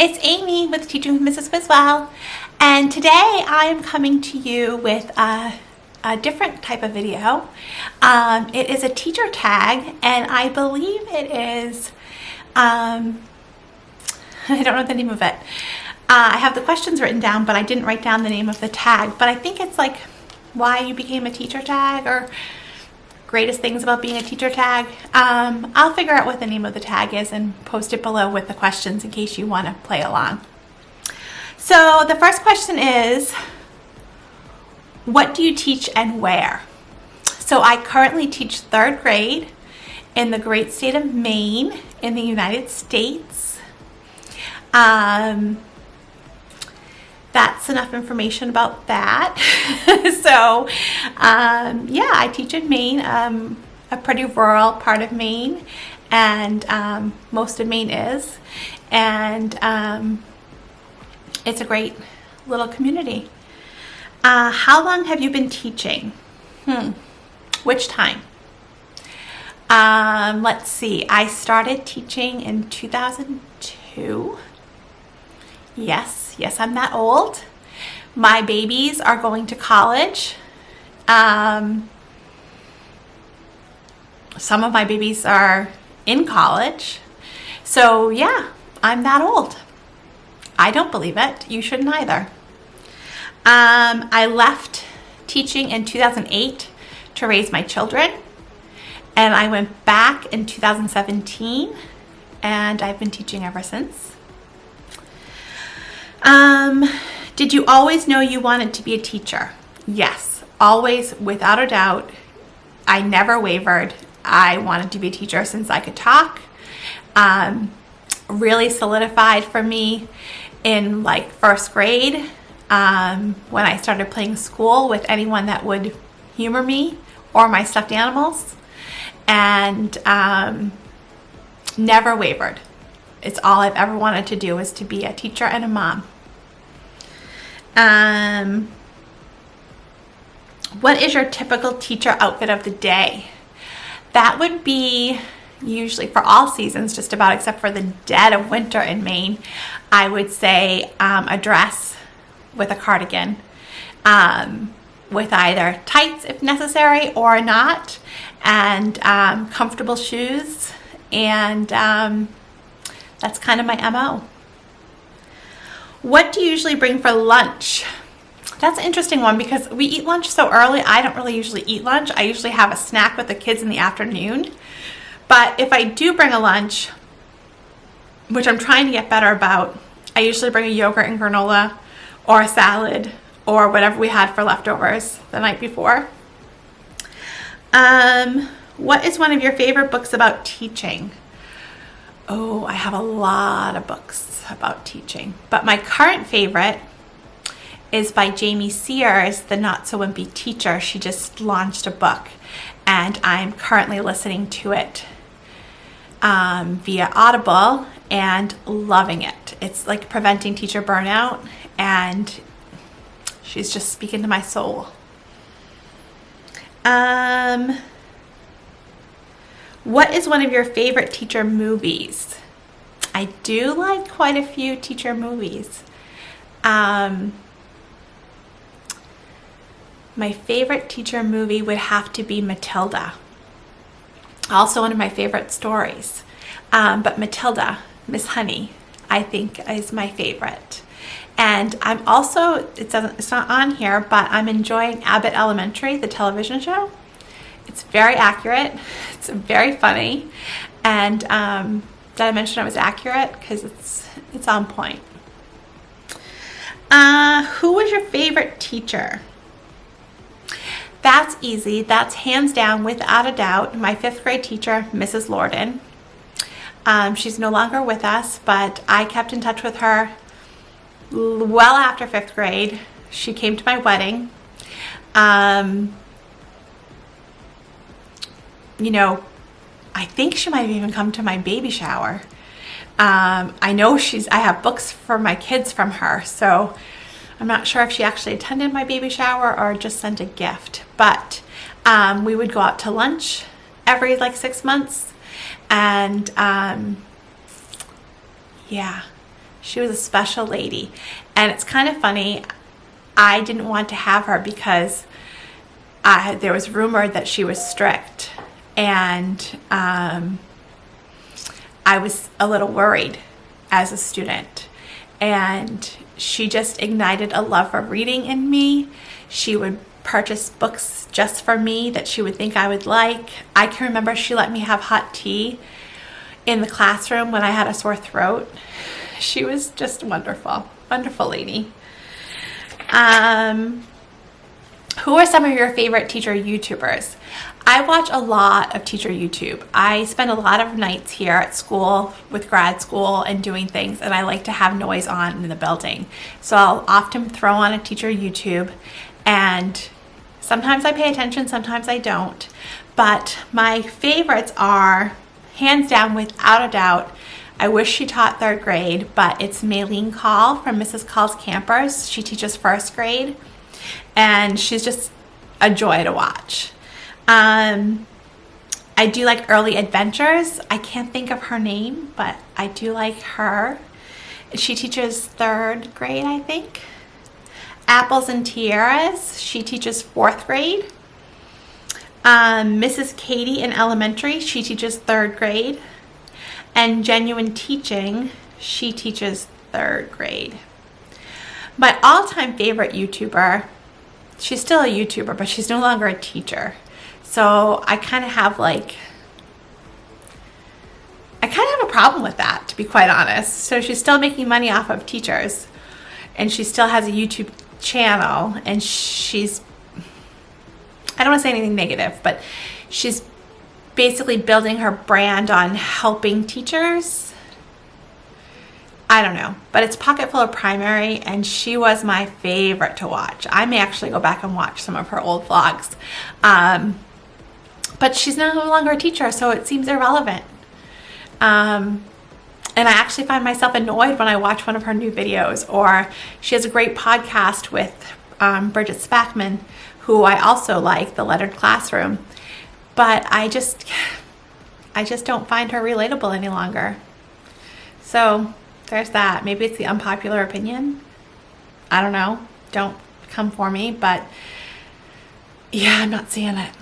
it's Amy with Teaching with Mrs. Quizwell, and today I am coming to you with a different type of video. It is a teacher tag, and I believe it is, I don't know the name of it. I have the questions written down, but I didn't write down the name of the tag, but I think it's like why you became a teacher tag, or greatest things about being a teacher tag. I'll figure out what the name of the tag is and post it below with the questions in case you want to play along. So the first question is, what do you teach and where? So I currently teach 3rd grade in the great state of Maine in the United States. That's enough information about that. So, yeah, I teach in Maine, a pretty rural part of Maine, and most of Maine is, and it's a great little community. How long have you been teaching? Which time? Let's see, I started teaching in 2002. Yes, I'm that old. My babies are going to college. Some of my babies are in college. So yeah, I'm that old. I don't believe it. You shouldn't either. I left teaching in 2008 to raise my children, and I went back in 2017, and I've been teaching ever since. Did you always know you wanted to be a teacher? Yes, always, without a doubt. I never wavered. I wanted to be a teacher since I could talk. Really solidified for me in like 1st grade, when I started playing school with anyone that would humor me or my stuffed animals, and never wavered. It's all I've ever wanted to do, is to be a teacher and a mom. What is your typical teacher outfit of the day? That would be usually for all seasons, just about, except for the dead of winter in Maine. I would say a dress with a cardigan, with either tights if necessary or not, and comfortable shoes, and that's kind of my MO. What do you usually bring for lunch? That's an interesting one, because we eat lunch so early. I don't really usually eat lunch. I usually have a snack with the kids in the afternoon. But if I do bring a lunch, which I'm trying to get better about, I usually bring a yogurt and granola, or a salad, or whatever we had for leftovers the night before. What is one of your favorite books about teaching? Oh, I have a lot of books about teaching, but my current favorite is by Jamie Sears, The Not So Wimpy Teacher. She just launched a book, and I'm currently listening to it via Audible and loving it. It's like preventing teacher burnout, and she's just speaking to my soul. What is one of your favorite teacher movies? I do like quite a few teacher movies. My favorite teacher movie would have to be Matilda. Also one of my favorite stories. But Matilda, Miss Honey, I think is my favorite. And I'm also, it's not on here, but I'm enjoying Abbott Elementary, the television show. It's very accurate. It's very funny. And did I mention it was accurate? Because it's on point. Who was your favorite teacher? That's easy. That's hands down, without a doubt, my 5th grade teacher, Mrs. Lorden. She's no longer with us, but I kept in touch with her well after 5th grade. She came to my wedding. You know, I think she might have even come to my baby shower. I know I have books for my kids from her, so I'm not sure if she actually attended my baby shower or just sent a gift, but we would go out to lunch every like 6 months, and yeah, She was a special lady. And it's kind of funny, I didn't want to have her because there was rumor that she was strict. And I was a little worried as a student. And she just ignited a love for reading in me. She would purchase books just for me that she would think I would like. I can remember she let me have hot tea in the classroom when I had a sore throat. She was just wonderful, wonderful lady. Who are some of your favorite teacher YouTubers? I watch a lot of teacher YouTube. I spend a lot of nights here at school with grad school and doing things, and I like to have noise on in the building. So I'll often throw on a teacher YouTube, and sometimes I pay attention, sometimes I don't. But my favorites are, hands down, without a doubt, I wish she taught 3rd grade, but it's Maylene Call from Mrs. Call's Campers. She teaches 1st grade, and she's just a joy to watch. I do like Early Adventures. I can't think of her name, but I do like her. She teaches 3rd grade, I think. Apples and Tiaras. She teaches 4th grade. Mrs. Katie in elementary. She teaches 3rd grade. And Genuine Teaching. She teaches 3rd grade. My all-time favorite YouTuber, she's still a YouTuber, but she's no longer a teacher. So I kind of have a problem with that, to be quite honest. So she's still making money off of teachers, and she still has a YouTube channel, and she's, I don't want to say anything negative, but she's basically building her brand on helping teachers. I don't know, but it's Pocket Full of Primary, and she was my favorite to watch. I may actually go back and watch some of her old vlogs. But she's no longer a teacher, so it seems irrelevant. And I actually find myself annoyed when I watch one of her new videos. Or she has a great podcast with Bridget Spackman, who I also like, The Lettered Classroom. But I just don't find her relatable any longer. So there's that. Maybe it's the unpopular opinion. I don't know. Don't come for me, but yeah, I'm not seeing it.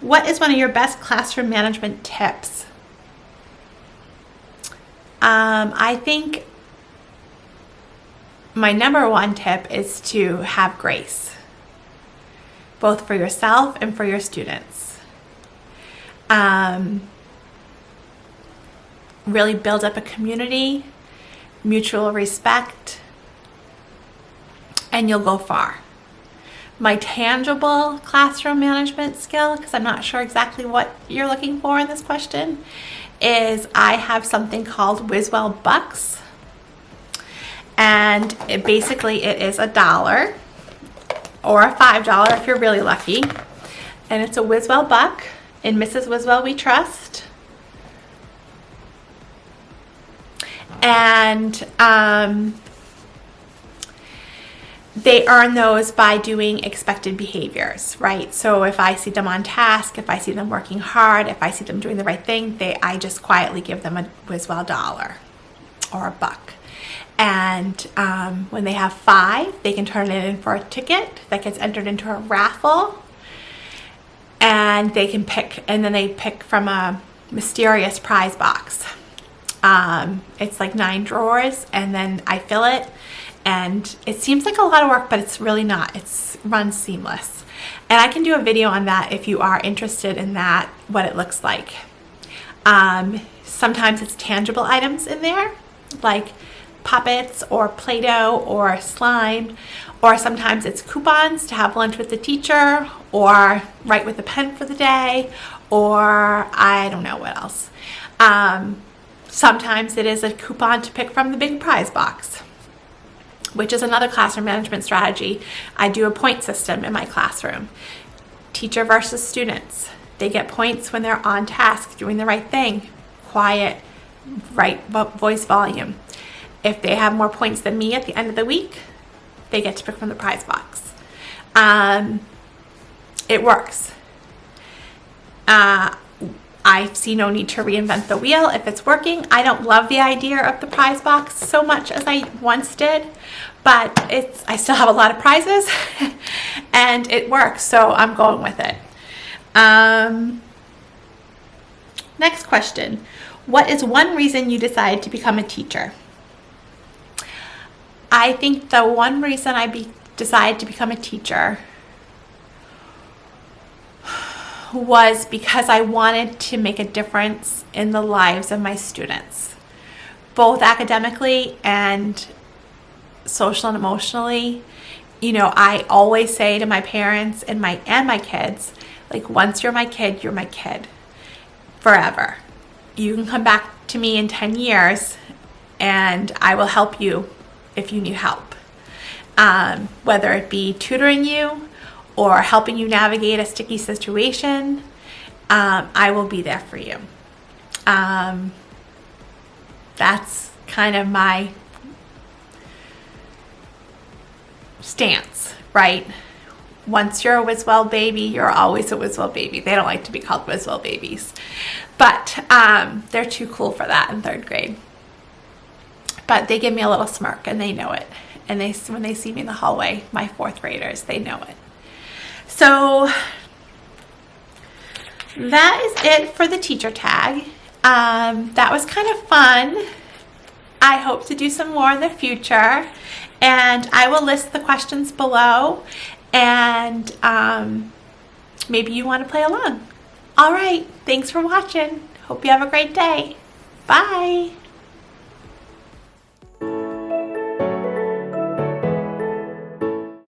What is one of your best classroom management tips? I think my number one tip is to have grace, both for yourself and for your students. Really build up a community, mutual respect, and you'll go far. My tangible classroom management skill, because I'm not sure exactly what you're looking for in this question, is I have something called Wiswell Bucks. And it is $1 or a $5 if you're really lucky. And it's a Wiswell Buck. In Mrs. Wiswell we trust. And they earn those by doing expected behaviors, right? So if I see them on task, if I see them working hard, if I see them doing the right thing, I just quietly give them a Wiswell $1 or a buck. And when they have 5, they can turn it in for a ticket that gets entered into a raffle. And they can pick, and then they pick from a mysterious prize box. It's like 9 drawers, and then I fill it. And it seems like a lot of work, but it's really not. It's runs seamless. And I can do a video on that if you are interested in that, what it looks like. Sometimes it's tangible items in there, like puppets or Play-Doh or slime, or sometimes it's coupons to have lunch with the teacher, or write with a pen for the day, or I don't know what else. Sometimes it is a coupon to pick from the big prize box, which is another classroom management strategy. I do a point system in my classroom. Teacher versus students. They get points when they're on task, doing the right thing, quiet, right voice volume. If they have more points than me at the end of the week, they get to pick from the prize box. It works. I see no need to reinvent the wheel if it's working. I don't love the idea of the prize box so much as I once did, but I still have a lot of prizes and it works, so I'm going with it. Next question. What is one reason you decided to become a teacher? I think the one reason I decided to become a teacher was because I wanted to make a difference in the lives of my students, both academically and social and emotionally. You know, I always say to my parents and my kids, like, once you're my kid forever. You can come back to me in 10 years and I will help you if you need help. Whether it be tutoring you or helping you navigate a sticky situation, I will be there for you. That's kind of my stance, right? Once you're a Wiswell baby, you're always a Wiswell baby. They don't like to be called Wiswell babies, but they're too cool for that in 3rd grade. But they give me a little smirk and they know it. And when they see me in the hallway, my 4th graders, they know it. So that is it for the teacher tag. That was kind of fun. I hope to do some more in the future, and I will list the questions below, and maybe you want to play along. All right, thanks for watching. Hope you have a great day. Bye.